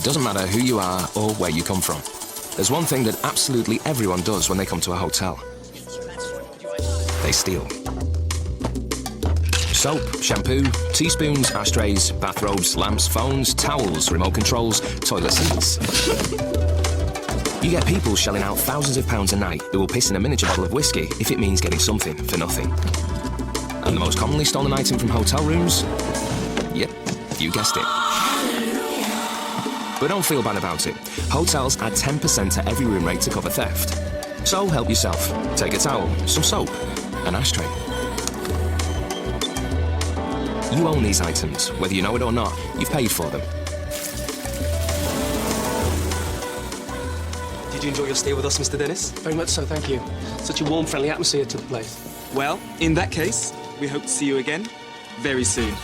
It doesn't matter who you are or where you come from. There's one thing that absolutely everyone does when they come to a hotel. They steal. Soap, shampoo, teaspoons, ashtrays, bathrobes, lamps, phones, towels, remote controls, toilet seats. You get people shelling out thousands of pounds a night who will piss in a miniature bottle of whiskey if it means getting something for nothing. And the most commonly stolen item from hotel rooms? Yep, you guessed it. But don't feel bad about it. Hotels add 10% to every room rate to cover theft. So help yourself. Take a towel, some soap, an ashtray. You own these items. Whether you know it or not, you've paid for them. Did you enjoy your stay with us, Mr. Dennis? Very much so, thank you. Such a warm, friendly atmosphere to the place. Well, in that case, we hope to see you again very soon.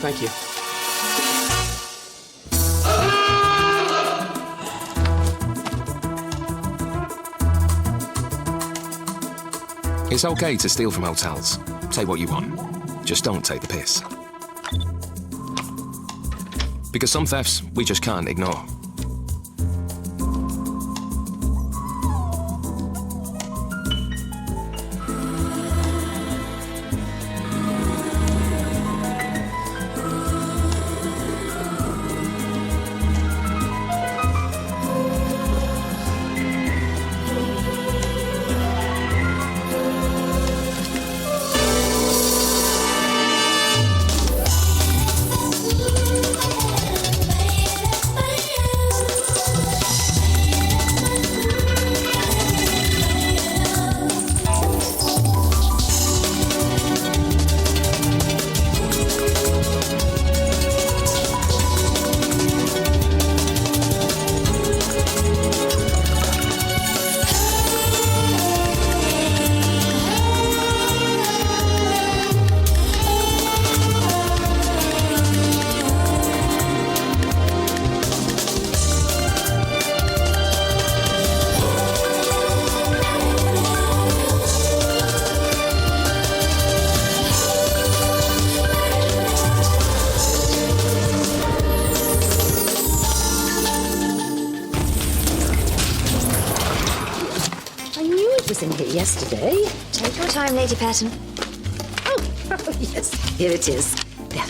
Thank you. It's okay to steal from hotels. Take what you want. Just don't take the piss. Because some thefts we just can't ignore. Was in here yesterday. Take your time, Lady Patton. Oh, yes, here it is. There.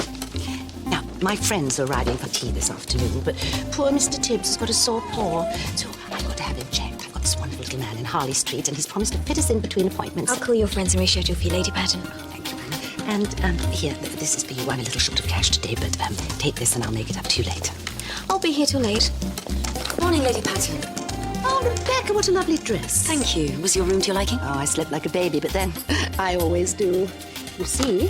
Now, my friends are riding for tea this afternoon, but poor Mr. Tibbs has got a sore paw, so I've got to have him checked. I've got this wonderful little man in Harley Street, and he's promised to fit us in between appointments. I'll call your friends and reschedule for you, Lady Patton. Thank you, Anne. And here, this is for you. I'm a little short of cash today, but take this and I'll make it up to you later. I'll be here till late. Good morning, Lady Patton. Oh, Rebecca, what a lovely dress. Thank you. Was your room to your liking? Oh, I slept like a baby, but then I always do. You see,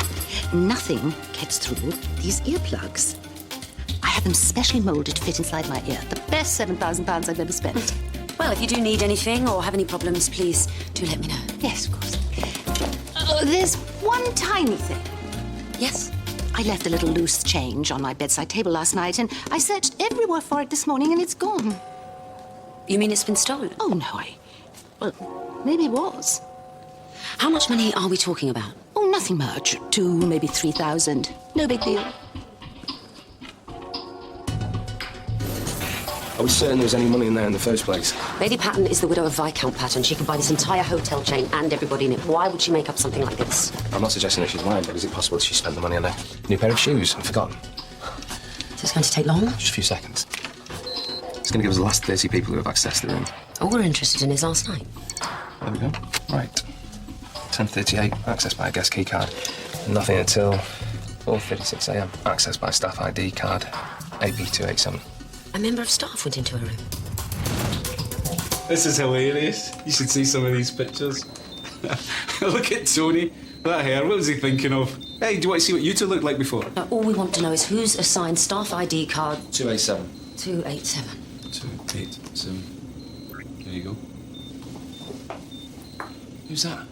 nothing gets through these earplugs. I have them specially molded to fit inside my ear. The best £7,000 I've ever spent. Well, if you do need anything or have any problems, please do let me know. Yes, of course. Oh, there's one tiny thing. Yes? I left a little loose change on my bedside table last night, and I searched everywhere for it this morning, and it's gone. You mean it's been stolen? Oh, no, well, maybe it was. How much money are we talking about? Oh, nothing much. 2, maybe 3,000. No big deal. Are we certain there was any money in there in the first place? Lady Patton is the widow of Viscount Patton. She can buy this entire hotel chain and everybody in it. Why would she make up something like this? I'm not suggesting that she's lying, but is it possible that she spent the money on a new pair of shoes and forgotten? Is this going to take long? Just a few seconds. It's going to give us the last 30 people who have accessed the room. All we're interested in is last night. There we go. Right. 10:38, accessed by a guest key card. Nothing until 4:36 a.m. Accessed by staff ID card, AP287. A member of staff went into her room. This is hilarious. You should see some of these pictures. Look at Tony. That hair, what was he thinking of? Hey, do you want to see what you two looked like before? All we want to know is who's assigned staff ID card 287. 287. 287. There you go. Who's that?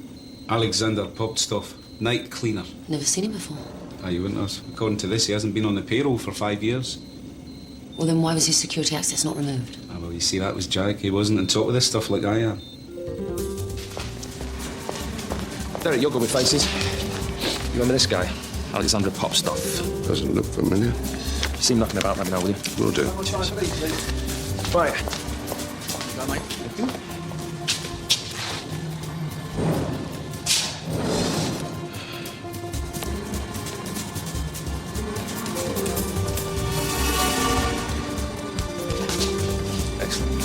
Alexander Popstuff, night cleaner. Never seen him before. Ah, you wouldn't have. According to this, he hasn't been on the payroll for 5 years. Well, then why was his security access not removed? Ah, well, you see, that was Jack. He wasn't on top of this stuff like I am. Derek, you're good with faces. You remember this guy? Alexander Popstuff. Doesn't look familiar. you see him knocking about, let me know, will you? Will do. Right. Excellent.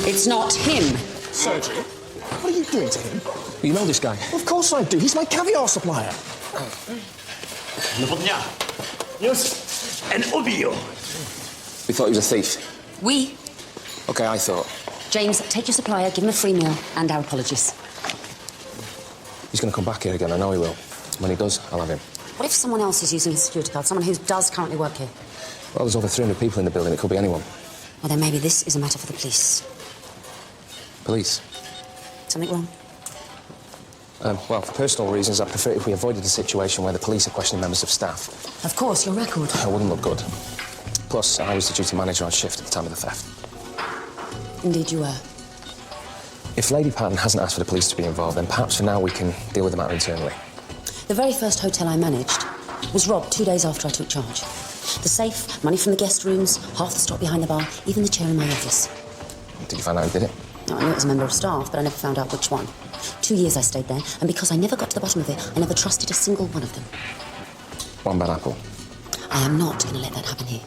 It's not him. Sergey, what are you doing to him? You know this guy? Of course I do. He's my caviar supplier. Yes, an obio. We thought he was a thief. We. Okay, I thought. James, take your supplier, give him a free meal, and our apologies. He's going to come back here again, I know he will. When he does, I'll have him. What if someone else is using his security card? Someone who does currently work here? Well, there's over 300 people in the building. It could be anyone. Well, then maybe this is a matter for the police. Police? Something wrong? Well, for personal reasons, I prefer if we avoided a situation where the police are questioning members of staff. Of course, your record. It wouldn't look good. Plus, I was the duty manager on shift at the time of the theft. Indeed you were. If Lady Patton hasn't asked for the police to be involved, then perhaps for now we can deal with the matter internally. The very first hotel I managed was robbed 2 days after I took charge. The safe, money from the guest rooms, half the stock behind the bar, even the chair in my office. Did you find out who did it? No, I knew it was a member of staff, but I never found out which one. 2 years I stayed there, and because I never got to the bottom of it, I never trusted a single one of them. One bad apple. I am not going to let that happen here.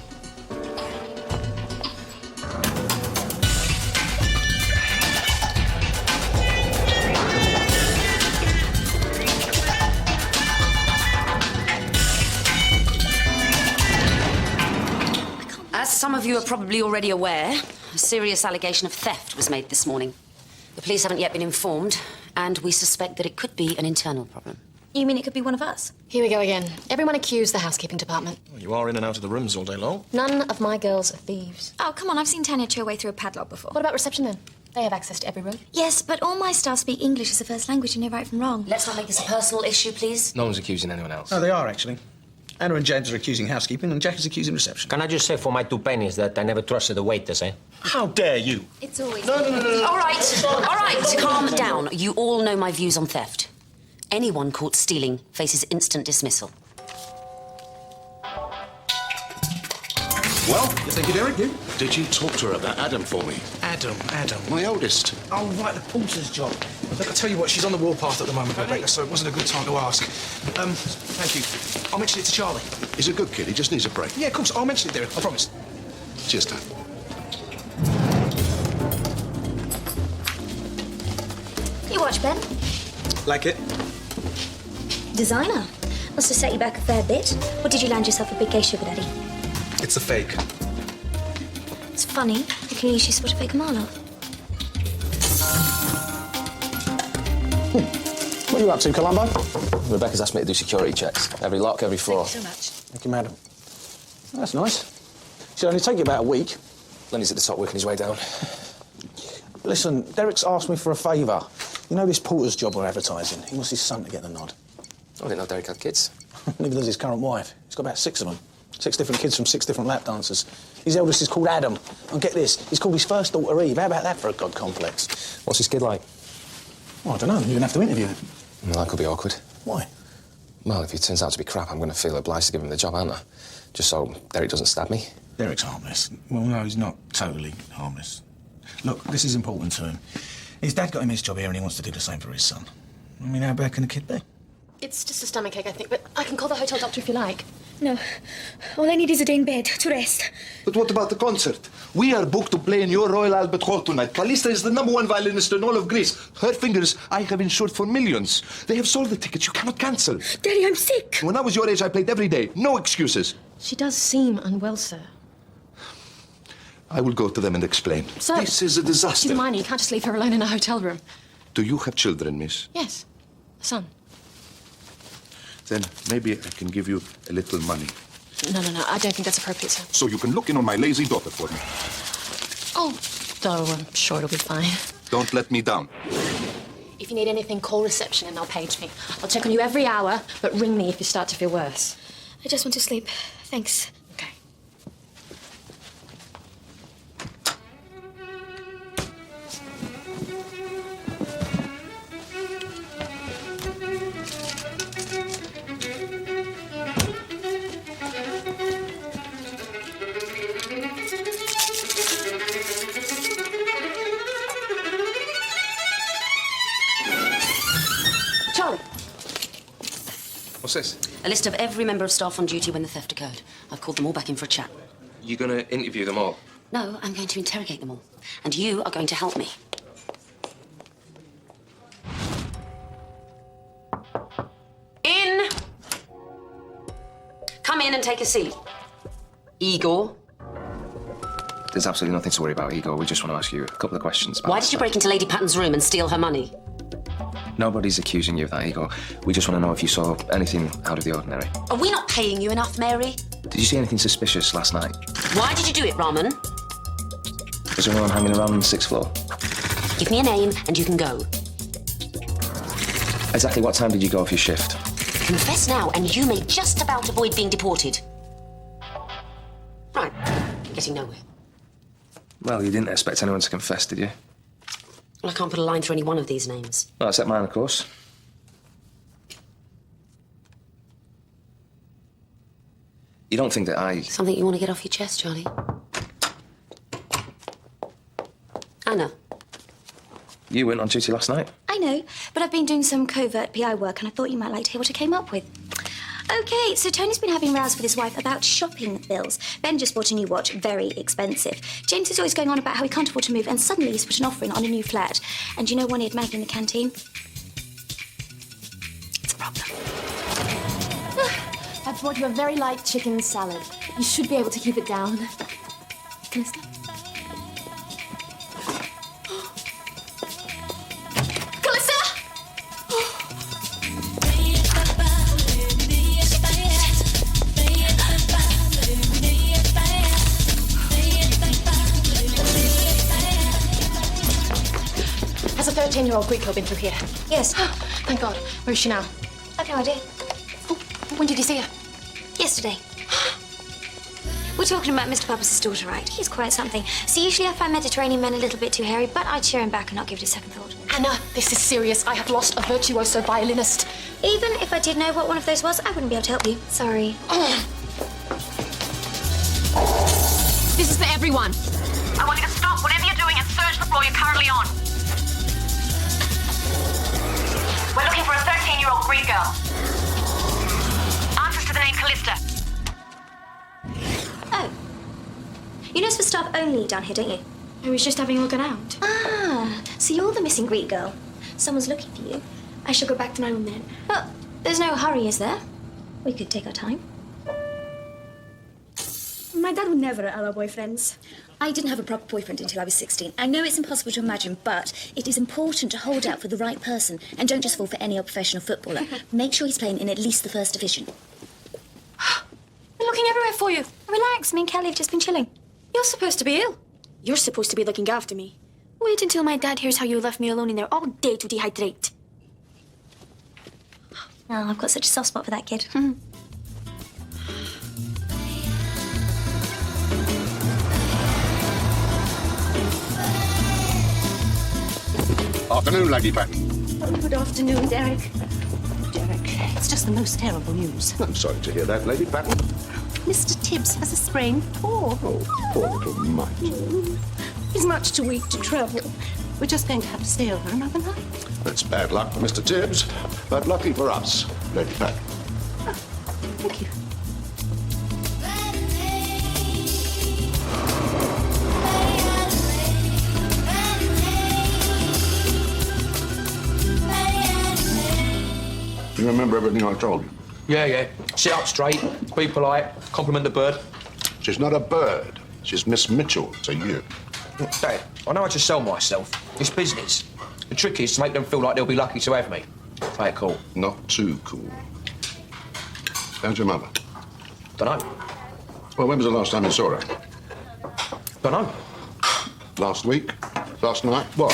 As some of you are probably already aware, a serious allegation of theft was made this morning. The police haven't yet been informed, and we suspect that it could be an internal problem. You mean it could be one of us? Here we go again. Everyone accused the housekeeping department. Well, you are in and out of the rooms all day long. None of my girls are thieves. Oh, come on, I've seen Tanya chew her way through a padlock before. What about reception then? They have access to every room. Yes, but all my staff speak English as a first language and know right from wrong. Let's not make this a personal issue, please. No one's accusing anyone else. Oh, they are, actually. Anna and James are accusing housekeeping, and Jack is accusing reception. Can I just say for my 2 pennies that I never trusted the waiters, eh? How dare you? It's always... No. All right, calm down. You all know my views on theft. Anyone caught stealing faces instant dismissal. Well, thank you, Derek. Did you talk to her about Adam for me? Adam. My oldest. Oh, right, the porter's job. Look, I tell you what, she's on the warpath at the moment, Rebecca, so it wasn't a good time to ask. Thank you. I'll mention it to Charlie. He's a good kid. He just needs a break. Yeah, of course, I'll mention it, Derek. I promise. Cheers, Dad. You watch, Ben? Like it? Designer. Must have set you back a fair bit. Or did you land yourself a big gay sugar daddy? It's a fake. It's funny. You can usually spot a fake a mile off. What are you up to, Columbo? Rebecca's asked me to do security checks. Every lock, every floor. Thank you so much. Thank you, madam. That's nice. Should only take you about a week. Lenny's at the top working his way down. Listen, Derek's asked me for a favour. You know this porter's job we're advertising? He wants his son to get the nod. I didn't know Derek had kids. Neither does his current wife. He's got about 6 of them. 6 different kids from 6 different lap dancers. His eldest is called Adam. And get this, he's called his first daughter Eve. How about that for a god complex? What's his kid like? Well, I don't know. You're going to have to interview him. Well, that could be awkward. Why? Well, if he turns out to be crap, I'm going to feel obliged to give him the job, aren't I? Just so Derek doesn't stab me. Derek's harmless. Well, no, he's not totally harmless. Look, this is important to him. His dad got him his job here and he wants to do the same for his son. I mean, how bad can a kid be? It's just a stomachache, I think, but I can call the hotel doctor if you like. No. All I need is a day in bed to rest. But what about the concert? We are booked to play in your Royal Albert Hall tonight. Kalista is the #1 violinist in all of Greece. Her fingers I have insured for millions. They have sold the tickets. You cannot cancel. Daddy, I'm sick. When I was your age, I played every day. No excuses. She does seem unwell, sir. I will go to them and explain. Sir, this is a disaster. She's a minor. You can't just leave her alone in a hotel room. Do you have children, miss? Yes. A son. Then maybe I can give you a little money. No. I don't think that's appropriate, sir. So you can look in on my lazy daughter for me. Oh, though I'm sure it'll be fine. Don't let me down. If you need anything, call reception and they'll page me. I'll check on you every hour, but ring me if you start to feel worse. I just want to sleep. Thanks. Okay. Charlie. What's this? A list of every member of staff on duty when the theft occurred. I've called them all back in for a chat. You gonna interview them all? No, I'm going to interrogate them all. And you are going to help me. In! Come in and take a seat. Igor. There's absolutely nothing to worry about, Igor. We just want to ask you a couple of questions. Why did you break into Lady Patton's room and steal her money? Nobody's accusing you of that, Igor. We just want to know if you saw anything out of the ordinary. Are we not paying you enough, Mary? Did you see anything suspicious last night? Why did you do it, Raman? Was there anyone hanging around on the 6th floor? Give me a name and you can go. Exactly what time did you go off your shift? Confess now and you may just about avoid being deported. Right. Getting nowhere. Well, you didn't expect anyone to confess, did you? Well, I can't put a line through any one of these names. Well, except mine, of course. You don't think that I... Something you want to get off your chest, Charlie? Anna. You weren't on duty last night? I know, but I've been doing some covert PI work and I thought you might like to hear what I came up with. Okay, so Tony's been having rows with his wife about shopping bills. Ben just bought a new watch, very expensive. James is always going on about how he can't afford to move, and suddenly he's put an offer in on a new flat. And you know when he had Maggie in the canteen? It's a problem. I've brought you a very light chicken salad. You should be able to keep it down. Callista? Callista! Has a 13-year-old Greek girl been through here? Yes. Thank God. Where is she now? I've no idea. When did you see her? Yesterday. We're talking about Mr. Pappas' daughter, right? He's quite something. See, usually I find Mediterranean men a little bit too hairy, but I'd cheer him back and not give it a second thought. Anna, this is serious. I have lost a virtuoso violinist. Even if I did know what one of those was, I wouldn't be able to help you. Sorry. This is for everyone. I want you to stop whatever you're doing and search the floor you're currently on. We're looking for a 13-year-old Greek girl. Answers to the name Callista. Oh. You know it's for staff only down here, don't you? I was just having a look around. Ah, so you're the missing Greek girl. Someone's looking for you. I shall go back to my room then. Well, there's no hurry, is there? We could take our time. My dad would never allow boyfriends. I didn't have a proper boyfriend until I was 16. I know it's impossible to imagine, but it is important to hold out for the right person and don't just fall for any old professional footballer. Make sure he's playing in at least the first division. We're looking everywhere for you. Relax, me and Kelly have just been chilling. You're supposed to be ill. You're supposed to be looking after me. Wait until my dad hears how you left me alone in there all day to dehydrate. Oh, I've got such a soft spot for that kid. Afternoon, Lady Patton. Oh, good afternoon, Derek. Derek, it's just the most terrible news. I'm sorry to hear that, Lady Patton. Mr. Tibbs has a sprained paw. Oh, poor little mite. He's much too weak to travel. We're just going to have to stay over another night. That's bad luck for Mr. Tibbs, but lucky for us, Lady Patton. Thank you. You remember everything I told you? Yeah. Sit up straight, be polite, compliment the bird. She's not a bird. She's Miss Mitchell to you. Dad, I know how to sell myself. It's business. The trick is to make them feel like they'll be lucky to have me. Play it cool. Not too cool. How's your mother? Dunno. Well, when was the last time you saw her? Dunno. Last week? Last night? What?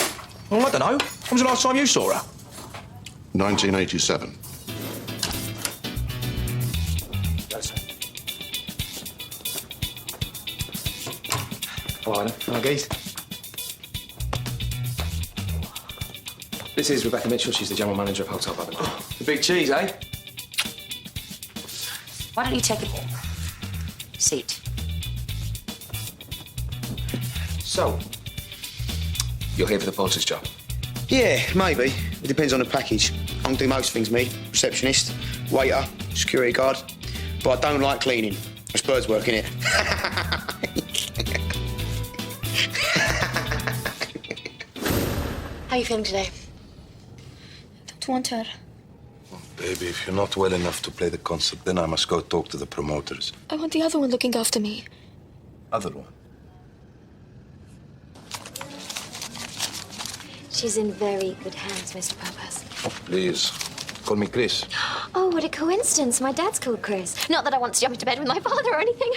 Well, I don't know. When was the last time you saw her? 1987. Hello, Anna. Hello, Geese. This is Rebecca Mitchell. She's the general manager of Hotel Babylon. The big cheese, eh? Why don't you take a seat? So, You're here for the porter's job? yeah, maybe. It depends on the package. I can do most things, me. Receptionist, waiter, security guard. But I don't like cleaning. It's birds work, innit? How are you feeling today? Don't want her. Baby, if you're not well enough to play the concert, then I must go talk to the promoters. I want the other one looking after me. Other one? She's in very good hands, Mr. Purpose. Please, call me Chris. Oh, what a coincidence. My dad's called Chris. Not that I want to jump into bed with my father or anything.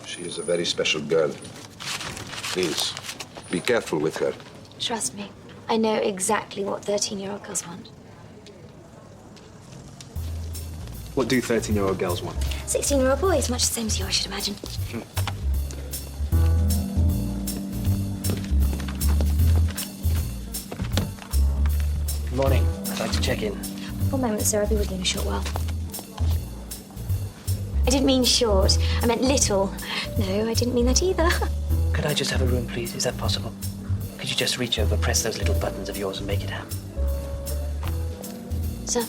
She is a very special girl. Please, be careful with her. Trust me. I know exactly what 13-year-old girls want. What do 13-year-old girls want? 16-year-old boys, much the same as you, I should imagine. Good morning. I'd like to check in. One moment, sir. I'll be with you in a short while. I didn't mean short. I meant little. No, I didn't mean that either. Could I just have a room, please? Is that possible? Could you just reach over, press those little buttons of yours and make it happen? Sir,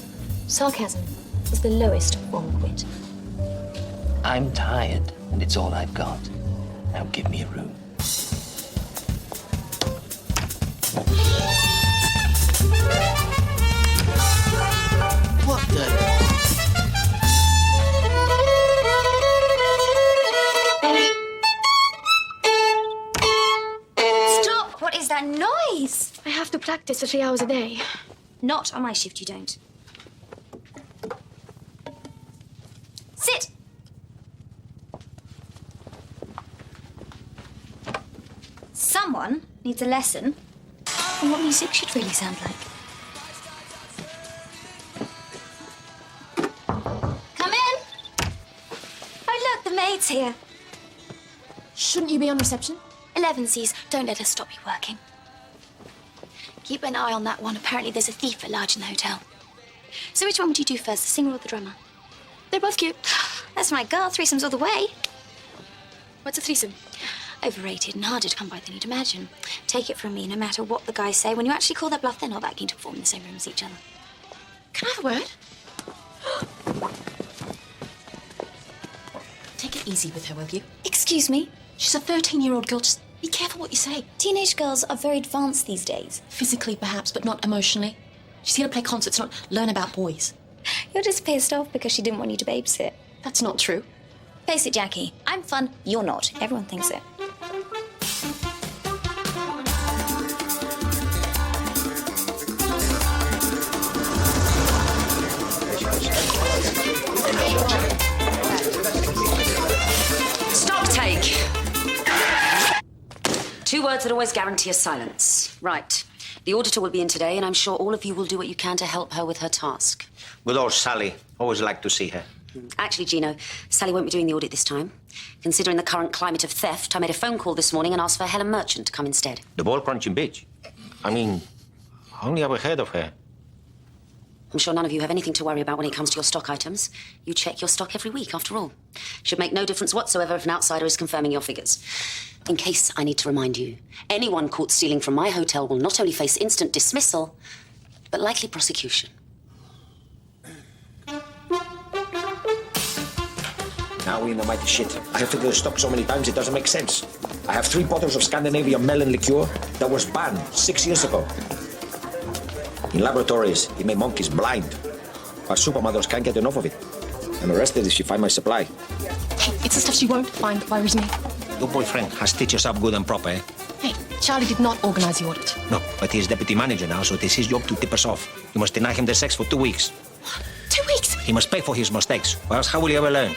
sarcasm is the lowest form of wit. I'm tired, and it's all I've got. Now give me a room. What the? Stop! What is that noise? I have to practice for 3 hours a day. Not on my shift, you don't. Sit! Someone needs a lesson on what music should really sound like. Come in! Oh, look, the maid's here. Shouldn't you be on reception? 11Cs, don't let her stop you working. Keep an eye on that one. Apparently there's a thief at large in the hotel. So which one would you do first, the singer or the drummer? They're both cute. That's my girl, threesomes all the way. What's a threesome? Overrated and harder to come by than you'd imagine. Take it from me, no matter what the guys say, when you actually call their bluff, they're not that keen to perform in the same room as each other. Can I have a word? Take it easy with her, will you? Excuse me? She's a 13-year-old girl. Just be careful what you say. Teenage girls are very advanced these days. Physically, perhaps, but not emotionally. She's here to play concerts, not learn about boys. You're just pissed off because she didn't want you to babysit. That's not true. Face it, Jackie. I'm fun, you're not. Everyone thinks it. Stop take. 2 words that always guarantee a silence. Right. The auditor will be in today, and I'm sure all of you will do what you can to help her with her task. Good old Sally. Always like to see her. Actually, Gino, Sally won't be doing the audit this time. Considering the current climate of theft, I made a phone call this morning and asked for Helen Merchant to come instead. The ball-crunching bitch. I mean, I only ever heard of her. I'm sure none of you have anything to worry about when it comes to your stock items. You check your stock every week, after all. Should make no difference whatsoever if an outsider is confirming your figures. In case I need to remind you, anyone caught stealing from my hotel will not only face instant dismissal, but likely prosecution. Now we're in the mighty shit. I have figured the stock so many times it doesn't make sense. I have 3 bottles of Scandinavian melon liqueur that was banned 6 years ago. In laboratories, it made monkeys blind. Our supermodels can't get enough of it. I'm arrested if she finds my supply. Hey, it's the stuff she won't find that worries me. Your boyfriend has stitched us up good and proper, eh? Hey, Charlie did not organize the audit. No, but he's deputy manager now, so it is his job to tip us off. You must deny him the sex for 2 weeks. 2 weeks? He must pay for his mistakes, or else how will he ever learn?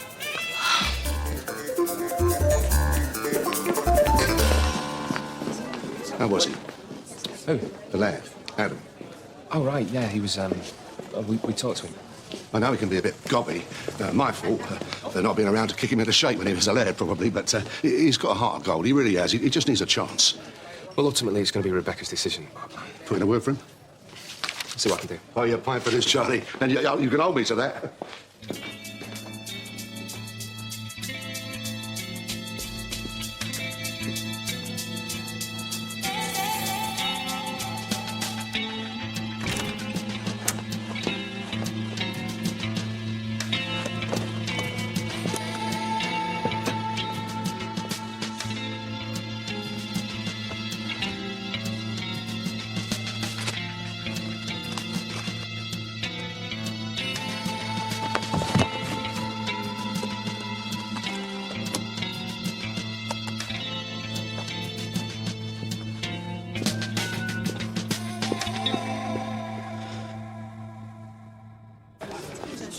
How was he? Who? The lad, Adam. Oh, right, yeah, he was, we talked to him. I know he can be a bit gobby. My fault for not being around to kick him into shape when he was a lad, probably, but he's got a heart of gold. He really has. He just needs a chance. Well, ultimately, it's going to be Rebecca's decision. Put in a word for him? See what I can do. Oh, you're paying for this, Charlie. And you can hold me to that.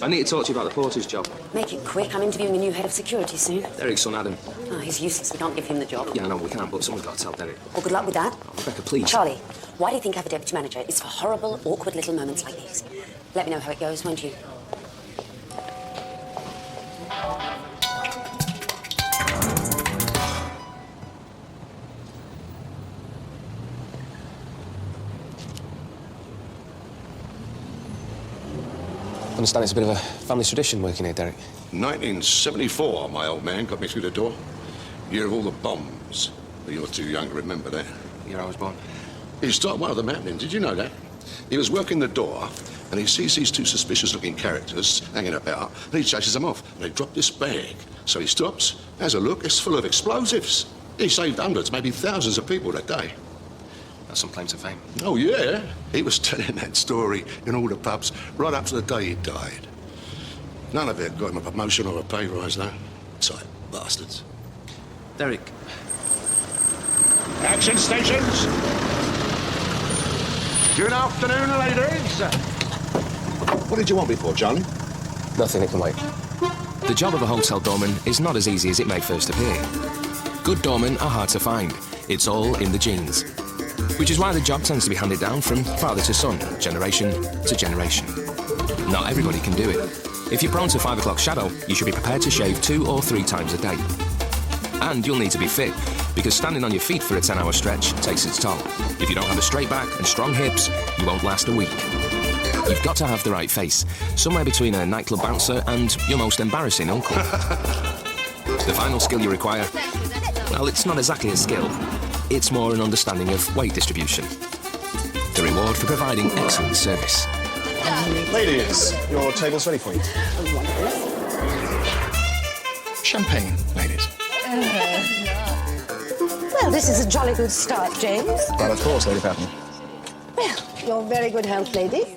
I need to talk to you about the porter's job. Make it quick. I'm interviewing a new head of security soon. Derek's son, Adam. Oh, he's useless. We can't give him the job. Yeah, I know we can't, but someone's got to tell Derek. Well, good luck with that. Rebecca, please. Charlie, why do you think I have a deputy manager? It's for horrible, awkward little moments like these. Let me know how it goes, won't you? I understand it's a bit of a family tradition working here, Derek. 1974, my old man got me through the door. Year of all the bombs. But you're too young to remember that. Year I was born. He stopped one of them happening. Did you know that? He was working the door, and he sees these two suspicious-looking characters hanging about, and he chases them off. And they drop this bag. So he stops, has a look. It's full of explosives. He saved hundreds, maybe thousands of people that day. That's some claim to fame. Oh, yeah. He was telling that story in all the pubs right up to the day he died. None of it got him a promotion or a pay rise, though. Tight bastards. Derek. Action stations. Good afternoon, ladies. What did you want me for, Charlie? Nothing, it can wait. The job of a hotel doorman is not as easy as it may first appear. Good doormen are hard to find. It's all in the genes. Which is why the job tends to be handed down from father to son, generation to generation. Not everybody can do it. If you're prone to 5 o'clock shadow, you should be prepared to shave 2 or 3 times a day. And you'll need to be fit, because standing on your feet for a 10-hour stretch takes its toll. If you don't have a straight back and strong hips, you won't last a week. You've got to have the right face, somewhere between a nightclub bouncer and your most embarrassing uncle. The final skill you require, well, it's not exactly a skill. It's more an understanding of weight distribution. The reward for providing excellent service. Ladies, your table's ready for you. Champagne, ladies. Well, this is a jolly good start, James. Well, of course, Lady Patton. Well, your very good health, lady.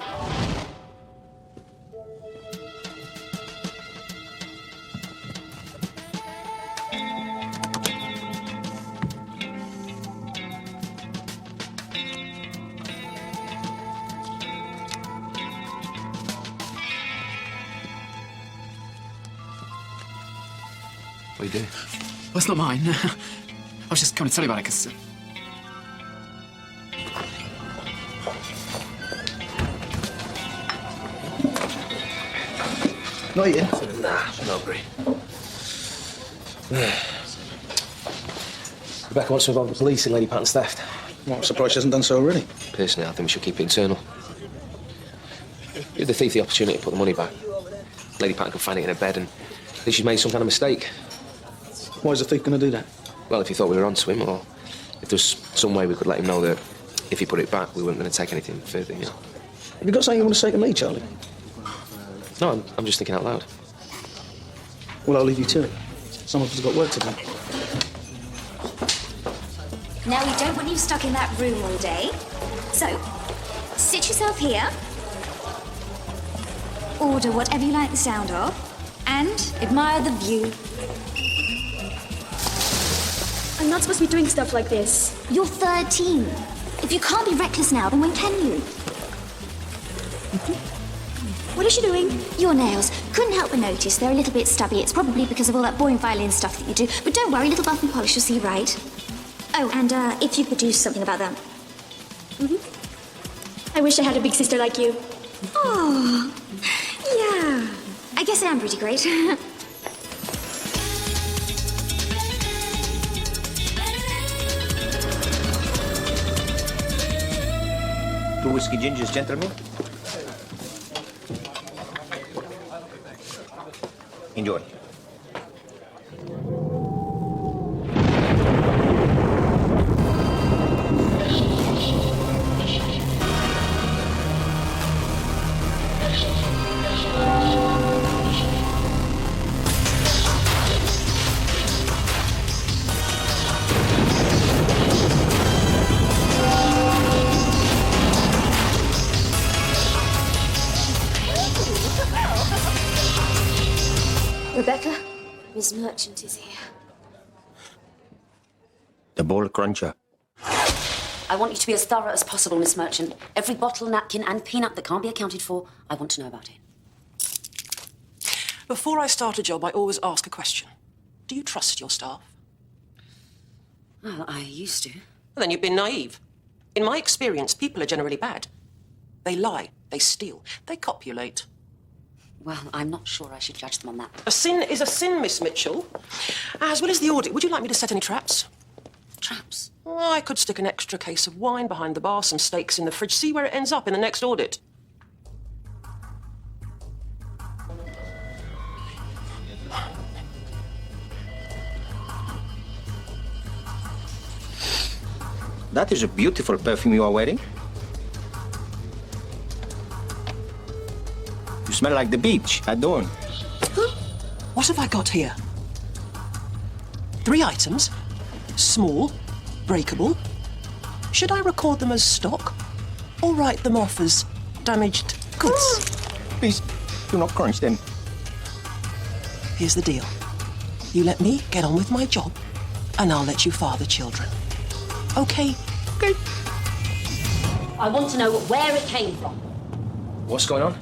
What do you do? Well, it's not mine. I was just coming to tell you about it, because... Not yet. Nah, no agree. Rebecca wants to involve the police in Lady Patton's theft. Well, I'm surprised she hasn't done so already. Personally, I think we should keep it internal. Give the thief the opportunity to put the money back. Lady Patton can find it in her bed and think she's made some kind of mistake. Why is the thief going to do that? Well, if he thought we were onto him, or if there's some way we could let him know that if he put it back, we weren't going to take anything further, you know. Have you got something you want to say to me, Charlie? No, I'm just thinking out loud. Well, I'll leave you to it. Some of us have got work to do. Now, we don't want you stuck in that room all day. So, sit yourself here, order whatever you like the sound of, and admire the view. I'm not supposed to be doing stuff like this. You're 13. If you can't be reckless now, then when can you? What is she doing? Your nails. Couldn't help but notice they're a little bit stubby. It's probably because of all that boring violin stuff that you do. But don't worry, little buff and polish will see right. Oh, and if you could do something about that I wish I had a big sister like you. Oh, yeah. I guess I am pretty great. 2 whiskey gingers, gentlemen. Enjoy. Rebecca, Miss Merchant is here. The ball cruncher. I want you to be as thorough as possible, Miss Merchant. Every bottle, napkin, and peanut that can't be accounted for, I want to know about it. Before I start a job, I always ask a question. Do you trust your staff? Well, I used to. Well, then you've been naive. In my experience, people are generally bad. They lie, they steal, they copulate. Well, I'm not sure I should judge them on that. A sin is a sin, Miss Mitchell. As well as the audit, would you like me to set any traps? Traps? Oh, I could stick an extra case of wine behind the bar, some steaks in the fridge, see where it ends up in the next audit. That is a beautiful perfume you are wearing. You smell like the beach at dawn. What have I got here? 3 items. Small, breakable. Should I record them as stock or write them off as damaged goods? Please, do not crunch them. Here's the deal. You let me get on with my job, and I'll let you father children. Okay? Okay. I want to know where it came from. What's going on?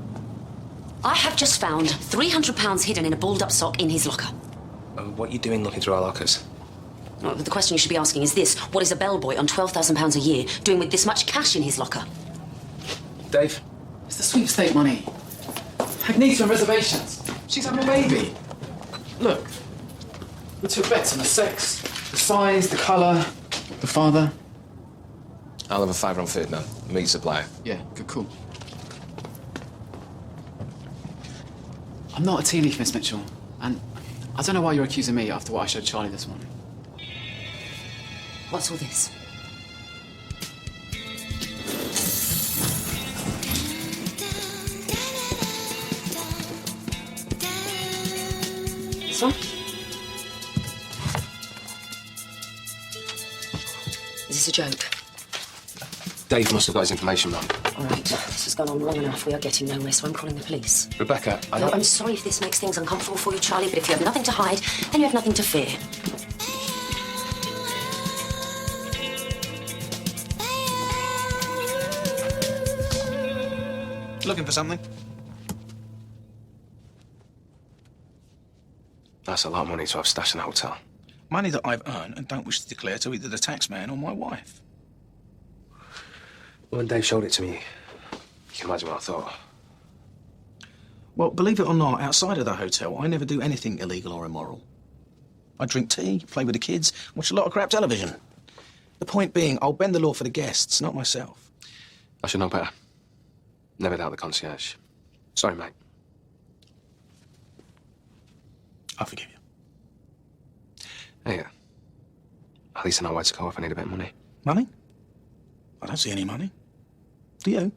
I have just found £300 hidden in a balled-up sock in his locker. What are you doing looking through our lockers? Well, the question you should be asking is this. What is a bellboy on £12,000 a year doing with this much cash in his locker? Dave? It's the sweepstake money. Agnes from reservations. She's having a baby. Look, we took bets on the sex, the size, the colour, the father. I'll have a 5 on Ferdinand. Meat supplier. Yeah, good call. I'm not a tea leaf, Miss Mitchell, and I don't know why you're accusing me after what I showed Charlie this morning. What's all this? This one? Is this a joke? Dave must have got his information wrong. All right, this has gone on long enough. We are getting nowhere, so I'm calling the police. Rebecca, I No, don't... I'm sorry if this makes things uncomfortable for you, Charlie, but if you have nothing to hide, then you have nothing to fear. Looking for something? That's a lot of money to have stashed in a hotel. Money that I've earned and don't wish to declare to either the taxman or my wife. When Dave showed it to me, you can imagine what I thought. Well, believe it or not, outside of the hotel, I never do anything illegal or immoral. I drink tea, play with the kids, watch a lot of crap television. The point being, I'll bend the law for the guests, not myself. I should know better. Never doubt the concierge. Sorry, mate. I forgive you. Hey, at least I know where to go if I need a bit of money. Money? I don't see any money. Do you?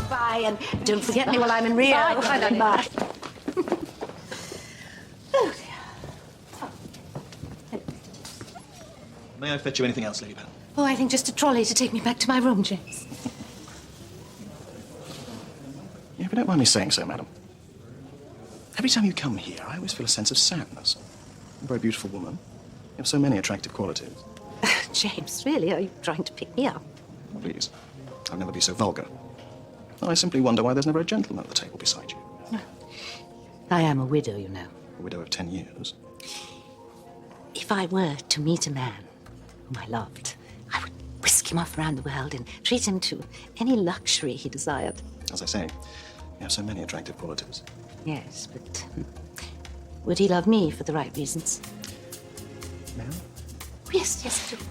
Bye, and don't forget me while I'm in Rio. Bye. Bye. May I fetch you anything else, Lady Bell? Oh, I think just a trolley to take me back to my room, James. Yeah, if you don't mind me saying so, madam. Every time you come here, I always feel a sense of sadness. You're a very beautiful woman. You have so many attractive qualities. James, really? Are you trying to pick me up? Please, I'll never be so vulgar. I simply wonder why there's never a gentleman at the table beside you. I am a widow, you know. A widow of 10 years. If I were to meet a man whom I loved, I would whisk him off around the world and treat him to any luxury he desired. As I say, you have so many attractive qualities. Yes, but would he love me for the right reasons? Ma'am? Yes, I do.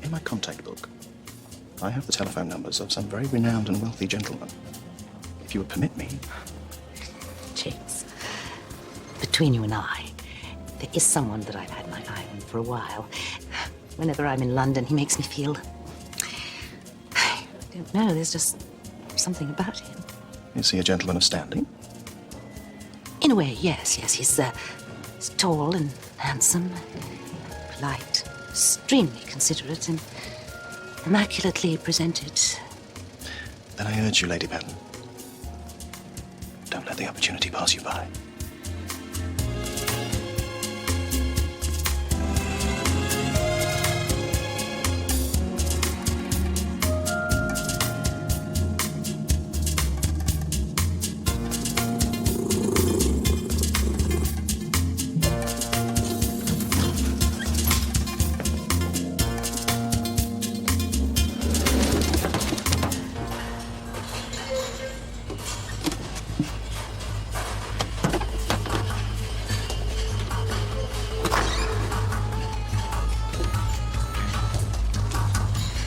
In my contact book, I have the telephone numbers of some very renowned and wealthy gentlemen. If you would permit me... James, between you and I, there is someone that I've had my eye on for a while. Whenever I'm in London, he makes me feel... I don't know, there's just something about him. Is he a gentleman of standing? In a way, yes. He's tall and handsome, polite, extremely considerate, and immaculately presented. Then I urge you, Lady Patton, don't let the opportunity pass you by.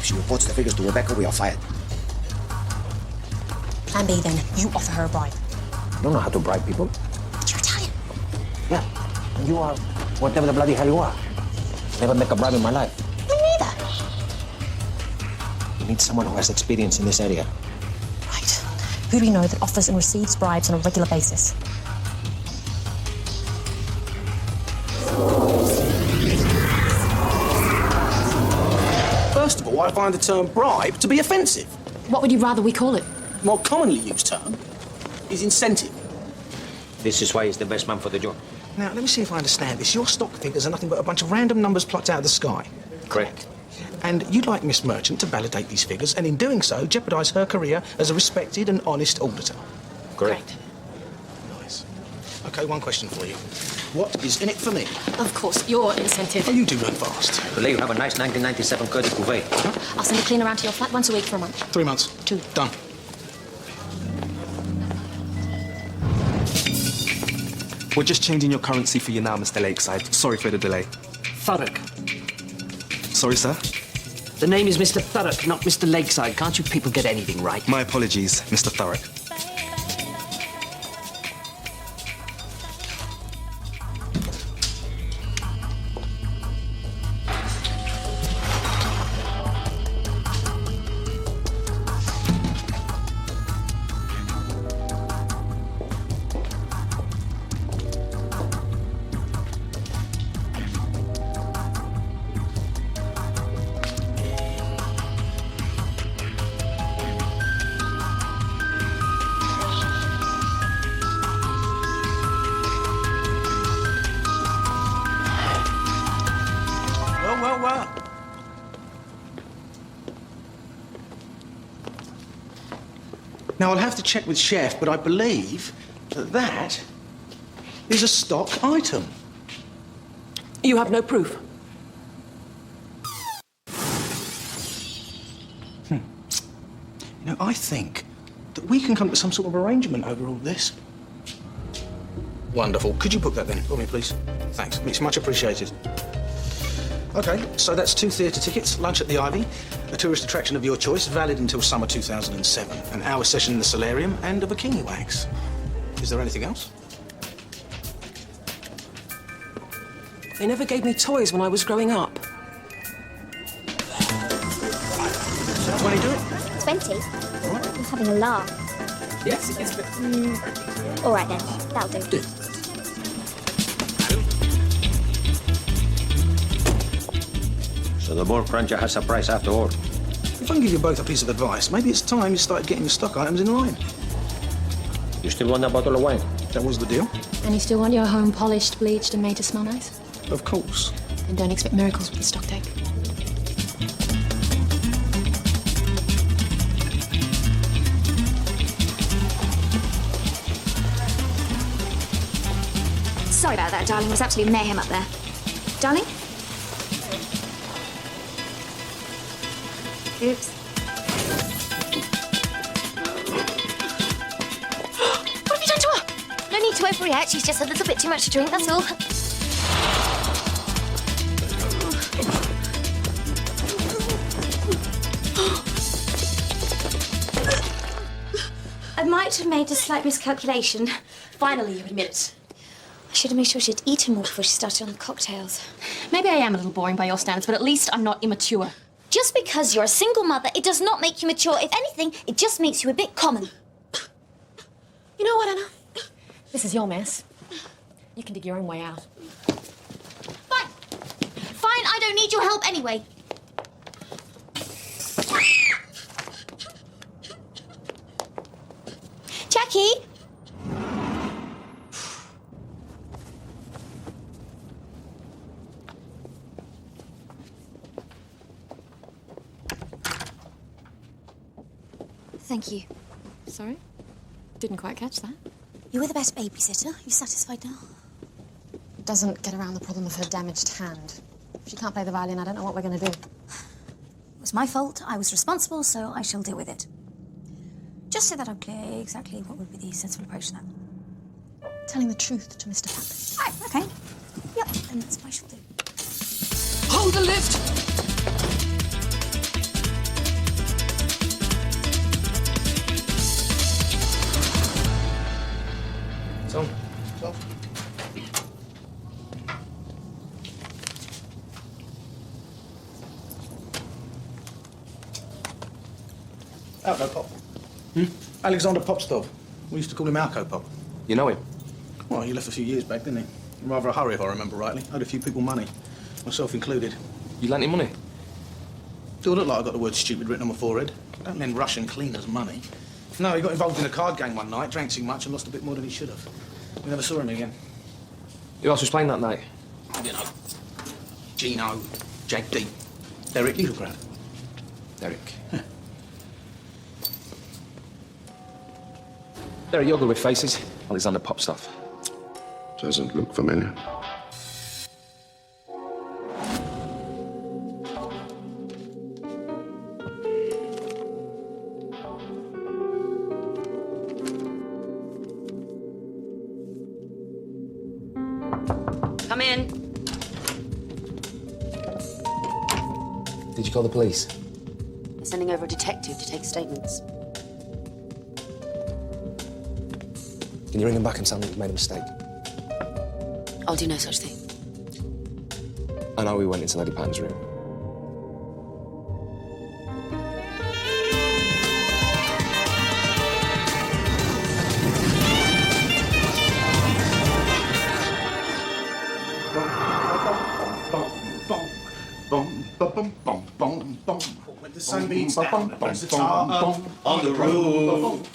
She reports the figures to Rebecca, we are fired. Plan B then. You offer her a bribe. I don't know how to bribe people. You're Italian. Yeah, and you are whatever the bloody hell you are. Never make a bribe in my life. Me neither. You need someone who has experience in this area. Right. Who do we know that offers and receives bribes on a regular basis? First of all, I find the term bribe to be offensive. What would you rather we call it? More commonly used term is incentive. This is why he's the best man for the job. Now, let me see if I understand this. Your stock figures are nothing but a bunch of random numbers plucked out of the sky. Correct. And you'd like Miss Merchant to validate these figures, and in doing so, jeopardise her career as a respected and honest auditor. Correct. Nice. OK, one question for you. What is in it for me? Of course, your incentive. Oh, you do learn fast. We'll let you have a nice 1997 Curtis Bouvet. I'll send a cleaner around to your flat once a week for a month. 3 months. 2. Done. We're just changing your currency for you now, Mr. Lakeside. Sorry for the delay. Thurrock. Sorry, sir? The name is Mr. Thurrock, not Mr. Lakeside. Can't you people get anything right? My apologies, Mr. Thurrock. Well. Now, I'll have to check with Chef, but I believe that is a stock item. You have no proof. You know, I think that we can come to some sort of arrangement over all this. Wonderful. Could you book that then for me, please? Thanks. It's much appreciated. OK, so that's 2 theatre tickets, lunch at the Ivy, a tourist attraction of your choice, valid until summer 2007, an hour session in the solarium, and a bikini wax. Is there anything else? They never gave me toys when I was growing up. 20 do it? 20? I'm having a laugh. Yes, it is. All right then, that'll do. So the more Cruncher has a price after all. If I can give you both a piece of advice, maybe it's time you started getting your stock items in line. You still want a bottle of wine? That was the deal? And you still want your home polished, bleached, and made to smell nice? Of course. And don't expect miracles with the stock take. Sorry about that, darling. It was absolute mayhem up there. Darling? Oops. What have you done to her? No need to overreact. She's just a little bit too much to drink, that's all. I might have made a slight miscalculation. Finally, you admit it. I should have made sure she'd eaten more before she started on the cocktails. Maybe I am a little boring by your standards, but at least I'm not immature. Just because you're a single mother, it does not make you mature. If anything, it just makes you a bit common. You know what, Anna? This is your mess. You can dig your own way out. Fine. Fine, I don't need your help anyway. Jackie? Thank you. Sorry? Didn't quite catch that. You were the best babysitter. You satisfied now? Doesn't get around the problem of her damaged hand. If she can't play the violin, I don't know what we're going to do. It was my fault. I was responsible, so I shall deal with it. Just so that I'm clear exactly what would be the sensible approach to that. Telling the truth to Mr. Papp. Right, okay. Yep, then that's what I shall do. Hold the lift! Tom. Alco Pop. Alexander Popstov. We used to call him Alco Pop. You know him? Well, he left a few years back, didn't he? In rather a hurry, if I remember rightly. Owed a few people money, myself included. You lent him money? Do I look like I got the word stupid written on my forehead? I don't lend Russian cleaners money. No, he got involved in a card game one night, drank too much and lost a bit more than he should have. We never saw him again. Who else was playing that night? You know, Gino, Jack D, Derek Littlecrab. Derek. Derek, you're good with faces. Alexander Popstov. Doesn't look familiar. Come in. Did you call the police? They're sending over a detective to take statements. Can you ring them back and tell me you've made a mistake? I'll do no such thing. I know we went into Lady Patton's room. When the sun beats down, it burns the tar up on the roof.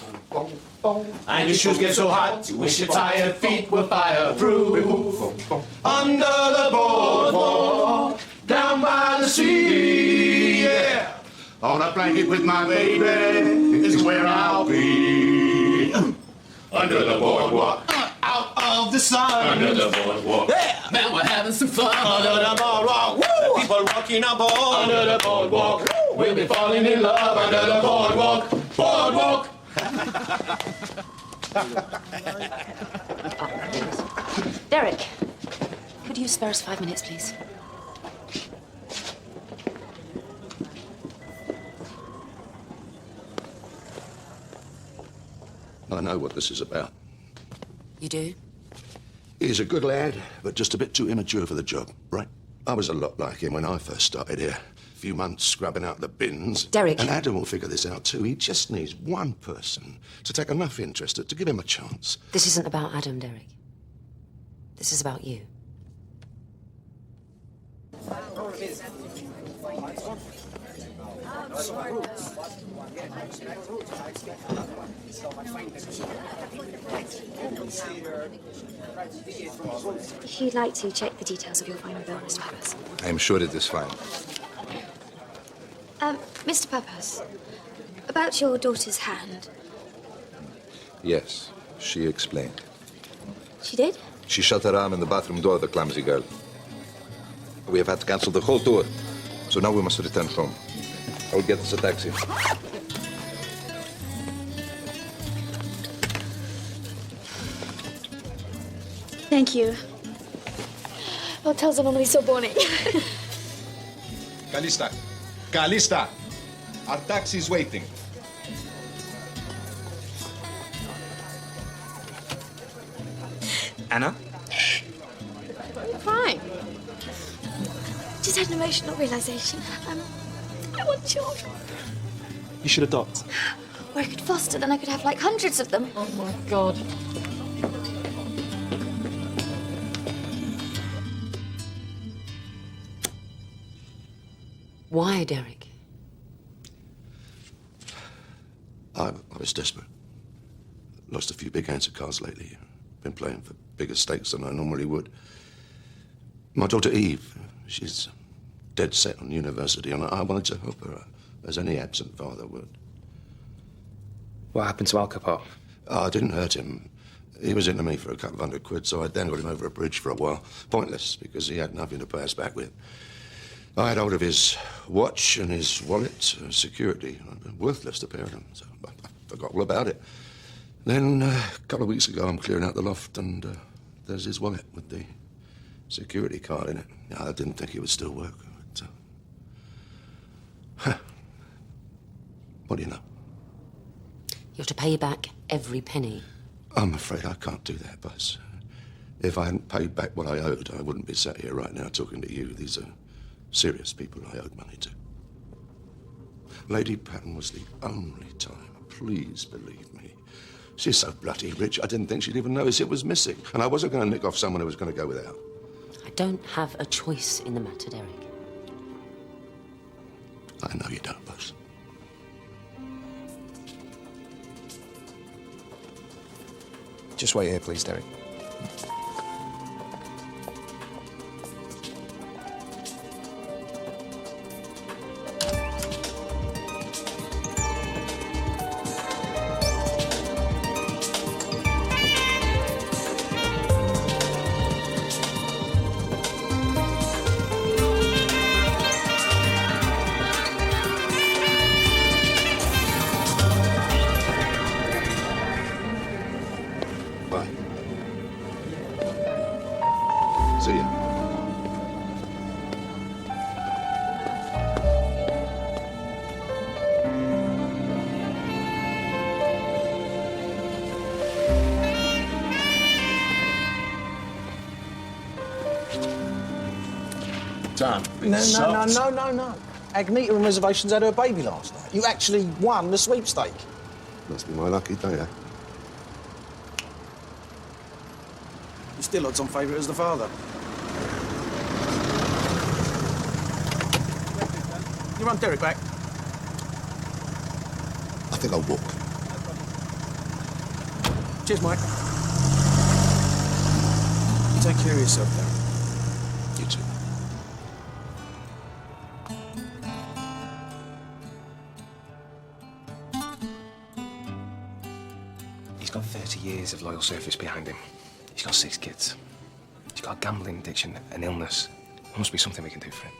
And your shoes get so hot, you wish your tired feet were fireproof. Under the boardwalk, down by the sea, yeah. On a blanket with my baby is where I'll be. Under the boardwalk. Out of the sun. Under the boardwalk. Yeah, man, we're having some fun. Under the boardwalk. Woo! People walking on board. Under the boardwalk. We'll be falling in love under the boardwalk. Boardwalk. Derek, could you spare us 5 minutes, please? I know what this is about. You do? He's a good lad, but just a bit too immature for the job, right? I was a lot like him when I first started here. A few months scrubbing out the bins. Derek. And Adam will figure this out too. He just needs one person to take enough interest to give him a chance. This isn't about Adam, Derek. This is about you. If you'd like to check the details of your final bill, Mr. Purpose. I'm sure it is fine. Mr. Purpose, about your daughter's hand. Yes, she explained. She did? She shut her arm in the bathroom door, the clumsy girl. We have had to cancel the whole tour, so now we must return home. I will get us a taxi. Thank you. I'll tell someone he's so bony. Kalista! Kalista! Our taxi is waiting. Anna? Fine. Just had an emotional realization. I want children. You should adopt. Or I could foster, then I could have like hundreds of them. Oh my God. Why, Derek? I was desperate. Lost a few big hands of cards lately. Been playing for bigger stakes than I normally would. My daughter Eve, she's dead set on university, and I wanted to help her as any absent father would. What happened to Al Capone? I didn't hurt him. He was into me for a couple of £100, so I dangled him over a bridge for a while. Pointless, because he had nothing to pay us back with. I had hold of his watch and his wallet, security. Worthless, the pair of them, so I forgot all about it. Then, a couple of weeks ago, I'm clearing out the loft, and there's his wallet with the security card in it. I didn't think it would still work, but... What do you know? You're to pay back every penny. I'm afraid I can't do that, Buzz. If I hadn't paid back what I owed, I wouldn't be sat here right now talking to you. These are serious people I owed money to. Lady Patton was the only time, please believe me. She's so bloody rich, I didn't think she'd even notice it was missing. And I wasn't going to nick off someone who was going to go without. I don't have a choice in the matter, Derek. I know you don't, Buzz. Just wait here, please, Derek. See ya. Done. No. Agneta and Reservations had her baby last night. You actually won the sweepstake. Must be my lucky day, eh? You're still odds on favourite as the father. You run Derek back. I think I'll walk. Cheers, Mike. Take care of yourself, Derek. You too. He's got 30 years of loyal service behind him. He's got 6 kids. He's got a gambling addiction, an illness. There must be something we can do for him.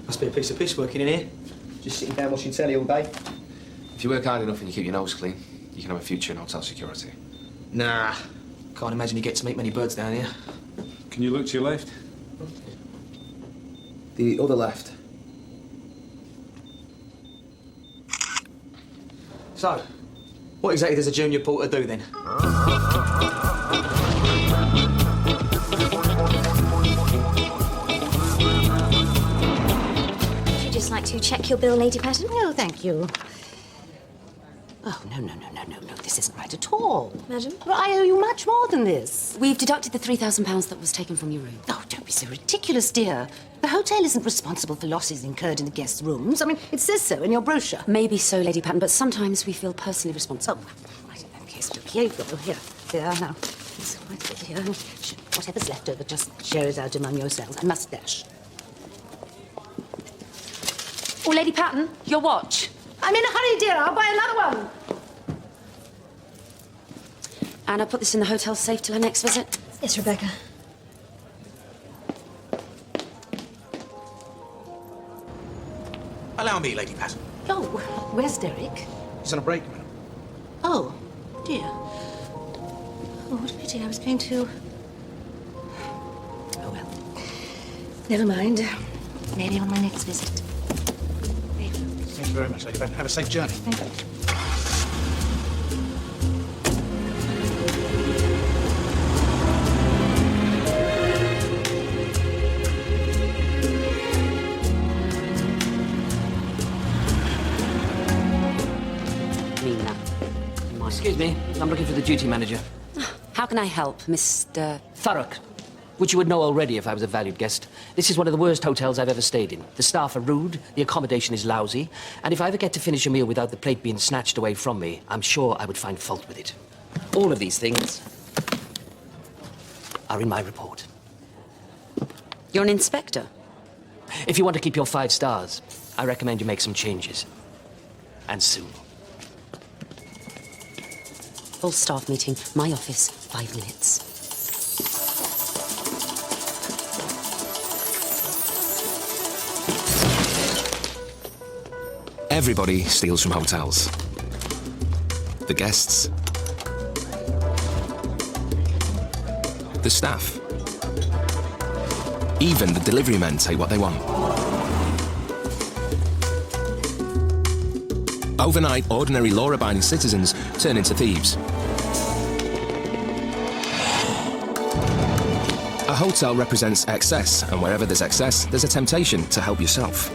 Must be a piece of piss working in here. Just sitting down watching telly all day. If you work hard enough and you keep your nose clean, you can have a future in hotel security. Nah. Can't imagine you get to meet many birds down here. Can you look to your left? The other left. So, what exactly does a junior porter do then? your bill, Lady Patton. No, thank you. Oh, no. This isn't right at all. Madam? Well, I owe you much more than this. We've deducted the £3,000 that was taken from your room. Oh, don't be so ridiculous, dear. The hotel isn't responsible for losses incurred in the guests' rooms. I mean, it says so in your brochure. Maybe so, Lady Patton, but sometimes we feel personally responsible. Right, in that case, look, here you go. Here, now. It's quite good here. Whatever's left over, just share it out among yourselves. I must dash. Oh, Lady Patton, your watch. I'm in a hurry, dear. I'll buy another one. Anna, put this in the hotel safe till her next visit. Yes, Rebecca. Allow me, Lady Patton. Oh, where's Derek? He's on a break, madam. Oh, dear. Oh, what a pity. I was going to... Oh, well. Never mind. Maybe on my next visit. Thank you very much, Lady Patton. Have a safe journey. Thank you. Mina. Excuse me, I'm looking for the duty manager. How can I help, Mr. Thurrock, which you would know already if I was a valued guest. This is one of the worst hotels I've ever stayed in. The staff are rude, the accommodation is lousy, and if I ever get to finish a meal without the plate being snatched away from me, I'm sure I would find fault with it. All of these things are in my report. You're an inspector? If you want to keep your 5 stars, I recommend you make some changes. And soon. Full staff meeting, my office, 5 minutes. Everybody steals from hotels. The guests. The staff. Even the delivery men take what they want. Overnight, ordinary law-abiding citizens turn into thieves. A hotel represents excess, and wherever there's excess, there's a temptation to help yourself.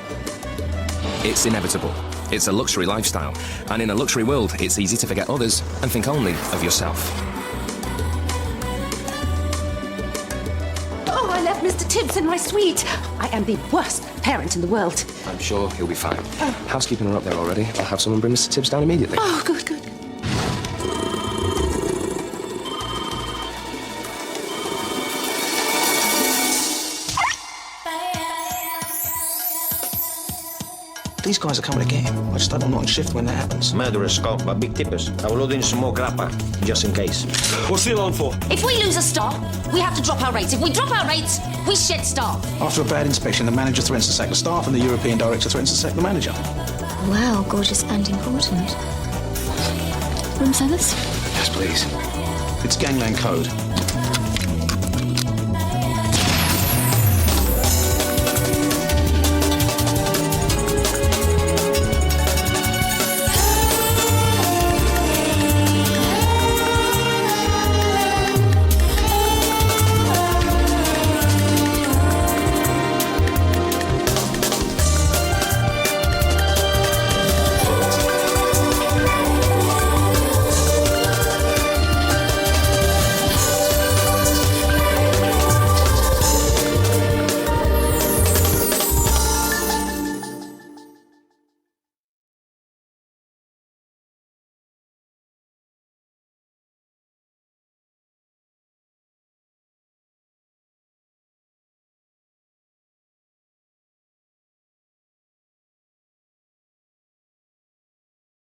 It's inevitable. It's a luxury lifestyle, and in a luxury world, it's easy to forget others and think only of yourself. Oh, I left Mr. Tibbs in my suite. I am the worst parent in the world. I'm sure he'll be fine. Housekeeping are up there already. I'll have someone bring Mr. Tibbs down immediately. Oh, good. These guys are coming again. I just hope I'm not on shift when that happens. Murderers scope, but big tippers. I will load in some more grappa, just in case. What's the alarm for? If we lose a star, we have to drop our rates. If we drop our rates, we shed staff. After a bad inspection, the manager threatens to sack the staff and the European director threatens to sack the manager. Wow, gorgeous and important. Room service? Yes, please. It's gangland code.